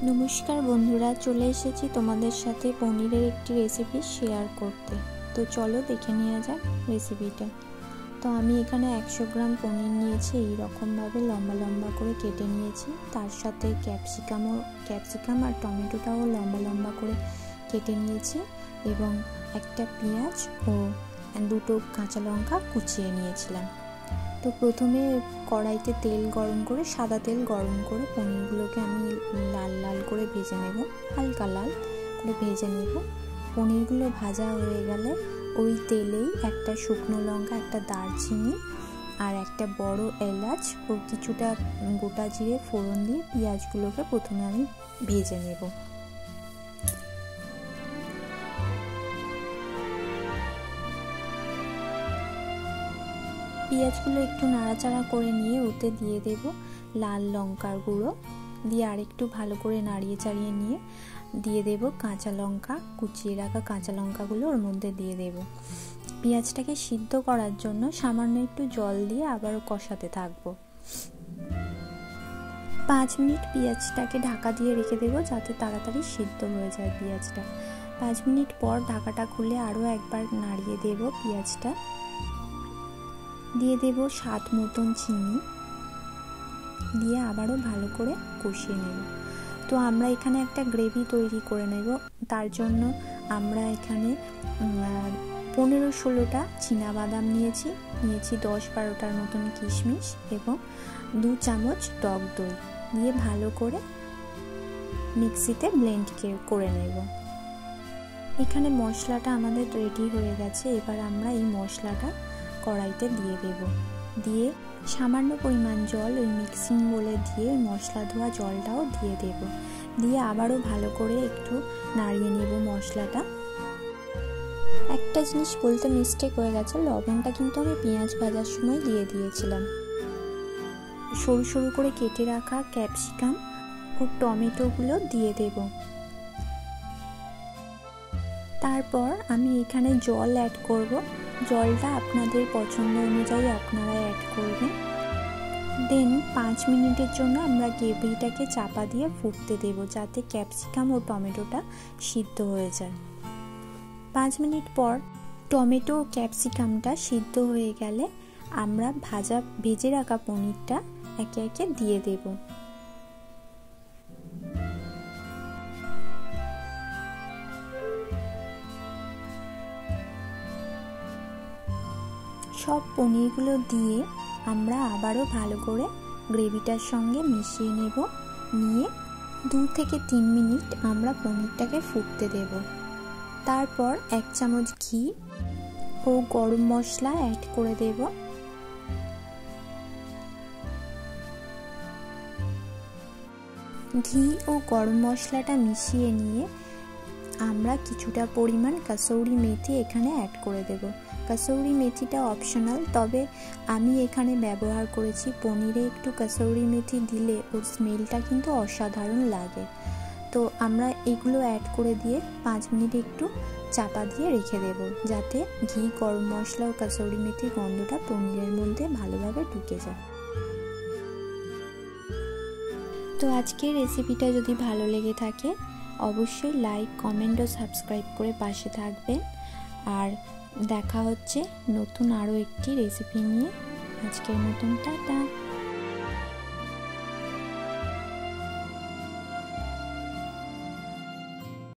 নমস্কার বন্ধুরা, চলে এসেছি তোমাদের সাথে পনিরের একটি রেসিপি শেয়ার করতে। তো চলো দেখে নেওয়া যাক রেসিপিটা। তো আমি এখানে 100 গ্রাম পনির নিয়েছি, এই রকমভাবে লম্বা লম্বা করে কেটে নিয়েছি। তার সাথে ক্যাপসিকাম আর টমেটোটাও লম্বা লম্বা করে কেটে নিয়েছি এবং একটা পেঁয়াজ ও দুটো কাঁচা লঙ্কা কুচিয়ে নিয়েছিলাম। তো প্রথমে কড়াইতে তেল গরম করে, সাদা তেল গরম করে পনিরগুলোকে আমি লাল লাল করে ভেজে নেব, হালকা লাল করে ভেজে নেব। পনিরগুলো ভাজা হয়ে গেলে ওই তেলেই একটা শুকনো লঙ্কা, একটা দারচিনি আর একটা বড় এলাচ ও কিছুটা গোটা জিরে ফোড়ন দিয়ে পেঁয়াজগুলোকে প্রথমে আমি ভেজে নেব। পেঁয়াজগুলো একটু নাড়াচাড়া করে নিয়ে ওতে দিয়ে দেব লাল লঙ্কার গুঁড়ো, দিয়ে আর একটু ভালো করে নাড়িয়ে চাড়িয়ে নিয়ে দিয়ে দেব কাঁচা লঙ্কা, কুচিয়ে রাখা কাঁচা লঙ্কাগুলো ওর মধ্যে দিয়ে দেব। পেঁয়াজটাকে সিদ্ধ করার জন্য সামান্য একটু জল দিয়ে আবারও কষাতে থাকবো। 5 মিনিট পেঁয়াজটাকে ঢাকা দিয়ে রেখে দেবো যাতে তাড়াতাড়ি সিদ্ধ হয়ে যায় পেঁয়াজটা। 5 মিনিট পর ঢাকাটা খুলে আরও একবার নাড়িয়ে দেব পেঁয়াজটা, দিয়ে দেব স্বাদ মতন চিনি, দিয়ে আবারও ভালো করে কষিয়ে নেব। তো আমরা এখানে একটা গ্রেভি তৈরি করে নেব। তার জন্য আমরা এখানে 15-16টা চীনাবাদাম নিয়েছি 10-12টার মতন কিশমিশ এবং 2 চামচ টক দই দিয়ে ভালো করে মিক্সিতে ব্লেন্ড করে নেব। এখানে মশলাটা আমাদের রেডি হয়ে গেছে। এবার আমরা এই মশলাটা কড়াইতে দিয়ে দেব, দিয়ে সামান্য পরিমাণ জল ওই মিক্সিং বলে দিয়ে ওই মশলা ধোয়া জলটাও দিয়ে দেব, দিয়ে আবারও ভালো করে একটু নাড়িয়ে নেব মশলাটা। একটা জিনিস বলতে মিস্টেক হয়ে গেছে, লবণটা কিন্তু আমি পেঁয়াজ ভাজার সময় দিয়ে দিয়েছিলাম। সরু সরু করে কেটে রাখা ক্যাপসিকাম ও টমেটোগুলো দিয়ে দেব। তারপর আমি এখানে জল অ্যাড করব। জলটা আপনাদের পছন্দ অনুযায়ী আপনারা অ্যাড করবেন। দেন 5 মিনিটের জন্য আমরা গ্রেভিটাকে চাপা দিয়ে ফুটতে দেব যাতে ক্যাপসিকাম ও টমেটোটা সিদ্ধ হয়ে যায়। 5 মিনিট পর টমেটো ও ক্যাপসিকামটা সিদ্ধ হয়ে গেলে আমরা ভেজে রাখা পনিরটা একে একে দিয়ে দেব। সব পনিরগুলো দিয়ে আমরা আবারও ভালো করে গ্রেভিটার সঙ্গে মিশিয়ে নেব। নিয়ে 2 থেকে 3 মিনিট আমরা পনিরটাকে ফুটতে দেব। তারপর 1 চামচ ঘি ও গরম মশলা অ্যাড করে দেব। ঘি ও গরম মশলাটা মিশিয়ে নিয়ে আমরা কিছুটা পরিমাণ কাসৌরি মেথি এখানে অ্যাড করে দেব। কাসৌরি মেথিটা অপশনাল, তবে আমি এখানে ব্যবহার করেছি। পনিরে একটু কাসৌরি মেথি দিলে ওর স্মেলটা কিন্তু অসাধারণ লাগে। তো আমরা এগুলো অ্যাড করে দিয়ে 5 মিনিট একটু চাপা দিয়ে রেখে দেব যাতে ঘি, গরম মশলা ও কাসৌরি মেথির গন্ধটা পনিরের মধ্যে ভালোভাবে ঢুকে যায়। তো আজকের রেসিপিটা যদি ভালো লেগে থাকে অবশ্যই লাইক, কমেন্ট ও সাবস্ক্রাইব করে পাশে থাকবেন। আর দেখা হচ্ছে নতুন আরও একটি রেসিপি নিয়ে। আজকের মতন টাটা।